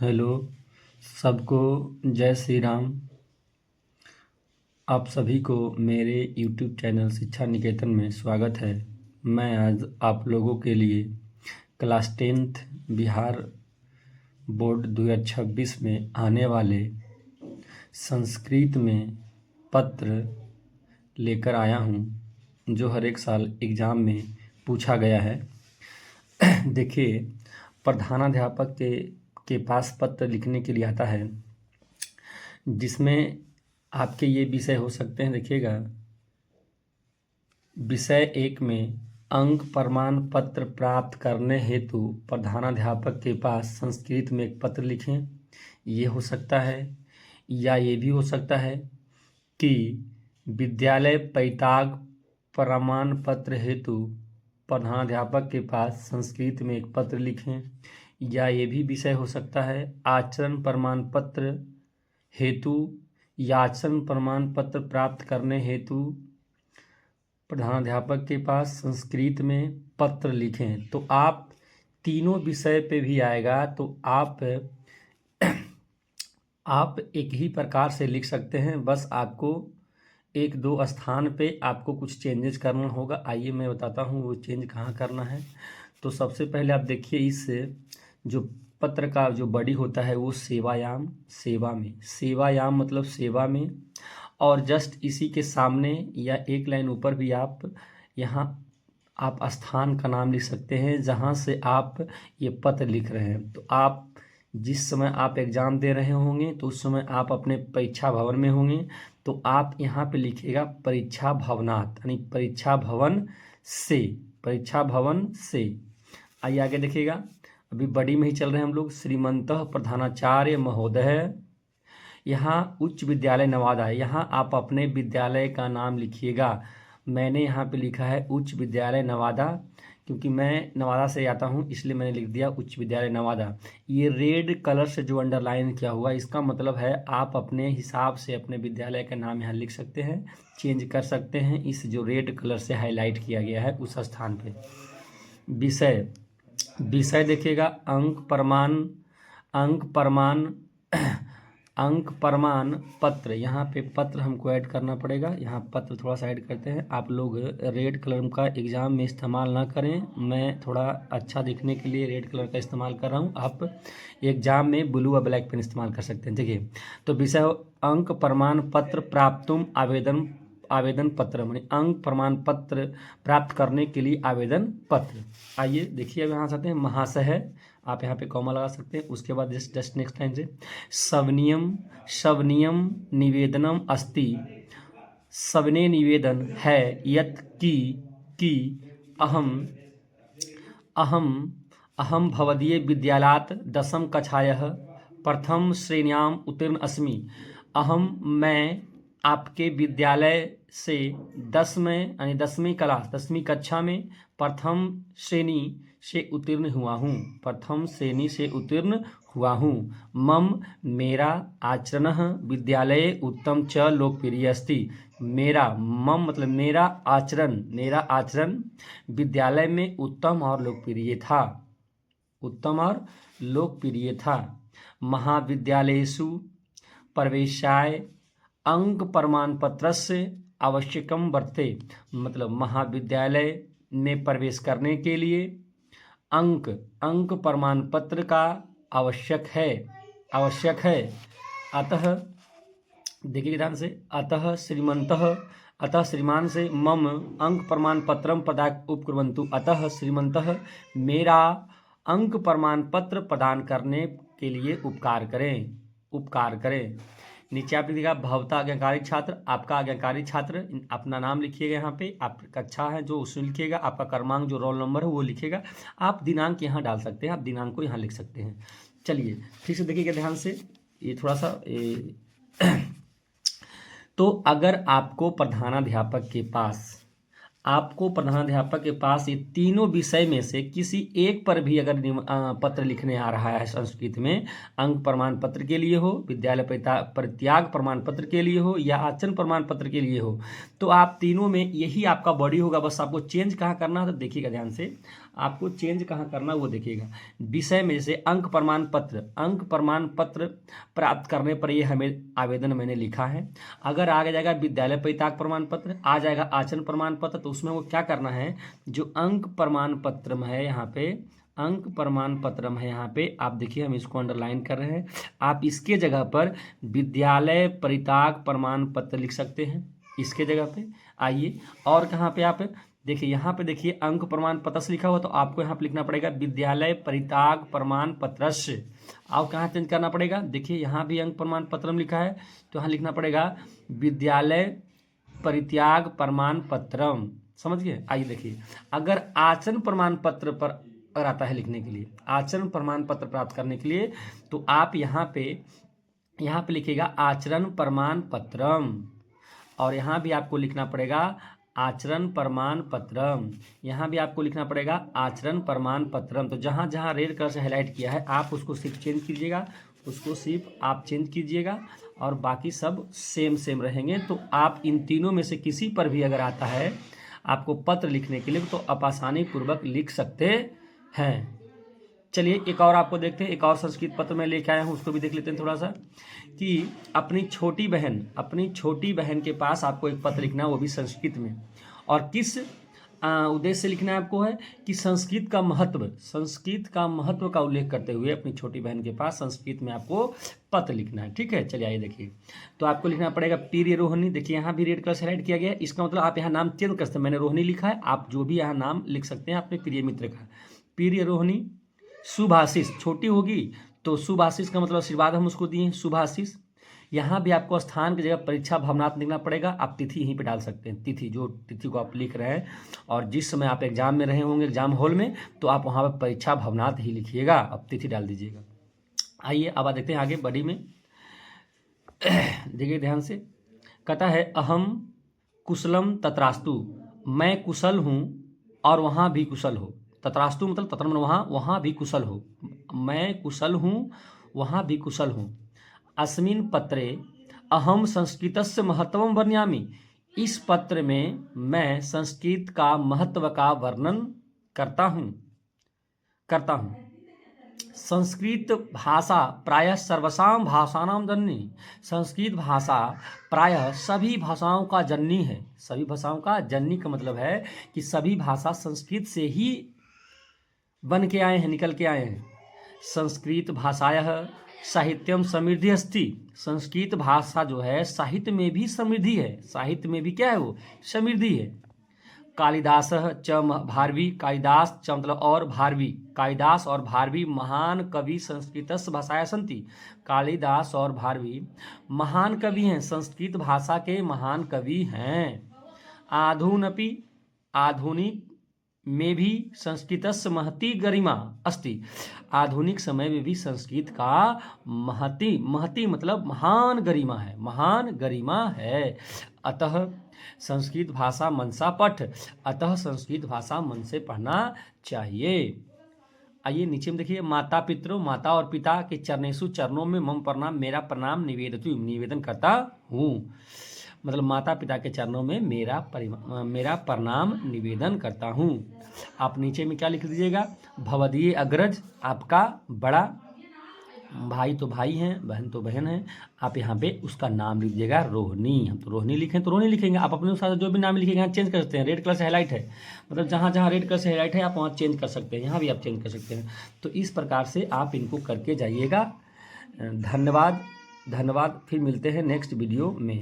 Hello, सबको जय श्री राम। आप सभी को मेरे यूट्यूब चैनल शिक्षा निकेतन में स्वागत है। मैं आज आप लोगों के लिए क्लास 10th बिहार बोर्ड 2026 में आने वाले संस्कृत में पत्र लेकर आया हूँ, जो हर एक साल एग्ज़ाम में पूछा गया है। देखिए, प्रधानाध्यापक के पास पत्र लिखने के लिए आता है, जिसमें आपके ये विषय हो सकते हैं। देखिएगा, विषय 1 में अंक प्रमाण पत्र प्राप्त करने हेतु प्रधानाध्यापक के पास संस्कृत में एक पत्र लिखें। ये हो सकता है, या ये भी हो सकता है कि विद्यालय परित्याग प्रमाण पत्र हेतु प्रधानाध्यापक के पास संस्कृत में एक पत्र लिखें, या ये भी विषय हो सकता है आचरण प्रमाण पत्र हेतु या आचरण प्रमाण पत्र प्राप्त करने हेतु प्रधानाध्यापक के पास संस्कृत में पत्र लिखें। तो आप तीनों विषय पे भी आएगा, तो आप एक ही प्रकार से लिख सकते हैं। बस आपको एक दो स्थान पे आपको कुछ चेंजेस करना होगा। आइए मैं बताता हूँ वो चेंज कहाँ करना है। तो सबसे पहले आप देखिए, इस जो पत्र का जो बॉडी होता है वो सेवायाम, सेवायाम मतलब सेवा में, और जस्ट इसी के सामने या एक लाइन ऊपर भी आप यहाँ आप स्थान का नाम लिख सकते हैं जहाँ से आप ये पत्र लिख रहे हैं। तो आप जिस समय आप एग्ज़ाम दे रहे होंगे तो उस समय आप अपने परीक्षा भवन में होंगे, तो आप यहाँ पे लिखिएगा परीक्षा भवनात्, यानी परीक्षा भवन से। आइए आगे देखिएगा, अभी बड़ी में ही चल रहे हैं हम लोग। श्रीमंतः प्रधानाचार्य महोदय, यहाँ उच्च विद्यालय नवादा है। यहाँ आप अपने विद्यालय का नाम लिखिएगा। मैंने यहाँ पे लिखा है उच्च विद्यालय नवादा, क्योंकि मैं नवादा से आता हूँ इसलिए मैंने लिख दिया उच्च विद्यालय नवादा। ये रेड कलर से जो अंडरलाइन किया हुआ, इसका मतलब है आप अपने हिसाब से अपने विद्यालय का नाम यहाँ लिख सकते हैं, चेंज कर सकते हैं इस जो रेड कलर से हाईलाइट किया गया है उस स्थान पे। विषय देखिएगा अंक प्रमाण पत्र। यहाँ पे पत्र हमको ऐड करना पड़ेगा। यहाँ पत्र थोड़ा सा ऐड करते हैं। आप लोग रेड कलर का एग्ज़ाम में इस्तेमाल ना करें, मैं थोड़ा अच्छा दिखने के लिए रेड कलर का इस्तेमाल कर रहा हूँ। आप एग्ज़ाम में ब्लू और ब्लैक पेन इस्तेमाल कर सकते हैं। देखिए, तो विषय अंक प्रमाण पत्र प्राप्तुम आवेदन पत्र, मानी अंक प्रमाण पत्र प्राप्त करने के लिए आवेदन पत्र। आइए देखिए, अब यहाँ से आते हैं महाशय, आप यहाँ पे कॉमा लगा सकते हैं। उसके बाद जस्ट नेक्स्ट टाइम से सवनियम निवेदनम अस्ति, सवने निवेदन है यत् कि अहम भवदीय विद्यालयात् 10वीं कक्षायाः प्रथम श्रेण्याम् उत्तीर्ण अस्मि। मैं आपके विद्यालय से 10वीं क्लास 10वीं कक्षा में प्रथम श्रेणी से उत्तीर्ण हुआ हूँ। मम मेरा आचरणः विद्यालये उत्तम च लोकप्रिय अस्ति। मम मतलब मेरा आचरण विद्यालय में उत्तम और लोकप्रिय था। महाविद्यालयेषु प्रवेशाय अंक प्रमाण पत्रस्य आवश्यकम वर्तते, मतलब महाविद्यालय में प्रवेश करने के लिए अंक प्रमाण पत्र का आवश्यक है। अतः देखिए ध्यान से, अतः श्रीमान से मम अंक प्रमाण पत्रम प्रदान उपकुर्वन्तु। अतः श्रीमन्तः मेरा अंक प्रमाण पत्र प्रदान करने के लिए उपकार करें। नीचे आप लिखिएगा भवता आज्ञाकारी छात्र, आपका आज्ञाकारी छात्र, अपना नाम लिखिएगा। यहाँ पे आप कक्षा है जो उसमें लिखिएगा, आपका क्रमांक जो रोल नंबर है वो लिखिएगा। आप दिनांक यहाँ डाल सकते हैं, आप दिनांक को यहाँ लिख सकते हैं। चलिए फिर से देखिएगा ध्यान से, ये थोड़ा सा तो अगर आपको प्रधानाध्यापक के पास ये तीनों विषय में से किसी एक पर भी अगर पत्र लिखने आ रहा है, संस्कृत में अंक प्रमाण पत्र के लिए हो, विद्यालय परित्याग प्रमाण पत्र के लिए हो, या आचरण प्रमाण पत्र के लिए हो, तो आप तीनों में यही आपका बॉडी होगा। बस आपको चेंज कहाँ करना है, तो देखिएगा ध्यान से, आपको चेंज कहाँ करना वो देखिएगा। विषय में जैसे अंक प्रमाण पत्र प्राप्त करने पर ये हमें आवेदन मैंने लिखा है। अगर आ जाएगा विद्यालय परित्याग प्रमाण पत्र, आ जाएगा आचरण प्रमाण पत्र, तो उसमें वो क्या करना है, जो अंक प्रमाण पत्र में है यहाँ पे, अंक प्रमाण पत्र में यहाँ पे आप देखिए हम इसको अंडरलाइन कर रहे हैं, आप इसके जगह पर विद्यालय परित्याग प्रमाण पत्र लिख सकते हैं इसके जगह पे। आइए और कहाँ पे आप देखिए, यहाँ पे देखिए अंक प्रमाण पत्र से लिखा हुआ, तो आपको यहाँ पे लिखना पड़ेगा विद्यालय परित्याग प्रमाण पत्र से। आप कहाँ चेंज करना पड़ेगा, देखिए यहाँ भी अंक प्रमाण पत्र में लिखा है, तो यहाँ लिखना पड़ेगा विद्यालय परित्याग प्रमाण पत्रम। समझ गए। आइए देखिए, अगर आचरण प्रमाण पत्र पर अगर आता है लिखने के लिए, आचरण प्रमाण पत्र प्राप्त करने के लिए, तो आप यहाँ पे लिखिएगा आचरण प्रमाण पत्रम, और यहाँ भी आपको लिखना पड़ेगा आचरण प्रमाण पत्रम, यहाँ भी आपको लिखना पड़ेगा आचरण प्रमाण पत्रम। तो जहाँ जहाँ रेड कलर से हाईलाइट किया है आप उसको सिर्फ चेंज कीजिएगा, उसको सिर्फ आप चेंज कीजिएगा, और बाकी सब सेम रहेंगे। तो आप इन तीनों में से किसी पर भी अगर आता है आपको पत्र लिखने के लिए, तो आप आसानी पूर्वक लिख सकते हैं। चलिए एक और आपको देखते हैं, एक और संस्कृत पत्र मैं लेके आया हूँ, उसको भी देख लेते हैं थोड़ा सा, कि अपनी छोटी बहन के पास आपको एक पत्र लिखना है, वो भी संस्कृत में। और किस उद्देश्य से लिखना है आपको है कि संस्कृत का महत्व का उल्लेख करते हुए अपनी छोटी बहन के पास संस्कृत में आपको पत्र लिखना है। ठीक है, चलिए आइए देखिए, तो आपको लिखना पड़ेगा प्रिय रोहिणी। देखिए यहाँ भी रेड कलर से हाइलाइट किया गया है, इसका मतलब आप यहाँ नाम चेंज कर सकते हैं। मैंने रोहिणी लिखा है, आप जो भी यहाँ नाम लिख सकते हैं अपने प्रिय मित्र का। प्रिय रोहिणी, शुभाशीष, छोटी होगी तो शुभाशीष का मतलब आशीर्वाद हम उसको दिए, शुभाशीष। यहाँ भी आपको स्थान की जगह परीक्षा भवनात् लिखना पड़ेगा, आप तिथि यहीं पे डाल सकते हैं, तिथि जो तिथि को आप लिख रहे हैं, और जिस समय आप एग्जाम में रहे होंगे एग्जाम हॉल में, तो आप वहाँ पर परीक्षा भवनात् ही लिखिएगा, आप तिथि डाल दीजिएगा। आइए अब देखते हैं आगे बड़ी में, देखिए ध्यान से, कहता है अहम कुशलम तत्रास्तु, मैं कुशल हूँ और वहाँ भी कुशल हो। तत्रास्तु मतलब तत्र मतलब वहाँ भी कुशल हो, मैं कुशल हूँ वहाँ भी कुशल हूँ। अस्मिन् पत्रे अहम संस्कृतस्य महत्वं वर्णयामि, इस पत्र में मैं संस्कृत का महत्व का वर्णन करता हूँ। संस्कृत भाषा प्रायः सर्वसाम भाषाणां जननी, संस्कृत भाषा प्रायः सभी भाषाओं का जननी है। सभी भाषाओं का जननी का मतलब है कि सभी भाषा संस्कृत से ही बन के आए हैं, निकल के आए हैं। संस्कृत भाषायः साहित्यम समृद्धि अस्ति, संस्कृत भाषा जो है साहित्य में भी समृद्धि है, साहित्य में भी क्या है वो समृद्धि है। कालिदास च भारवी, कालिदास च मतलब और भारवी, कालिदास और भारवी महान कवि संस्कृतस्य भाषाया सन्ति, कालिदास और भारवी महान कवि हैं, संस्कृत भाषा के महान कवि हैं। आधुनपि, आधुनिक में भी संस्कृतस्य महती गरिमा अस्ति, आधुनिक समय में भी संस्कृत का महती मतलब महान गरिमा है, महान गरिमा है। अतः संस्कृत भाषा मनसा पठ, अतः संस्कृत भाषा मन से पढ़ना चाहिए। आइए नीचे में देखिए, माता पितरों, माता और पिता के चरणेषु, चरणों में मम प्रणाम, मेरा प्रणाम निवेदतु, निवेदन करता हूँ। मतलब माता पिता के चरणों में मेरा प्रणाम निवेदन करता हूँ। आप नीचे में क्या लिख दीजिएगा, भवदीय अग्रज, आपका बड़ा भाई तो भाई हैं, बहन तो बहन है, आप यहाँ पे उसका नाम लिख दीजिएगा रोहिणी। हम तो रोहिणी लिखें तो रोहिणी लिखेंगे, आप अपने अनुसार जो भी नाम लिखेंगे यहाँ चेंज कर सकते हैं। रेड कलर से हाईलाइट है, मतलब जहाँ जहाँ रेड कलर से हाईलाइट है आप वहाँ चेंज कर सकते हैं, यहाँ भी आप चेंज कर सकते हैं। तो इस प्रकार से आप इनको करके जाइएगा। धन्यवाद, फिर मिलते हैं नेक्स्ट वीडियो में।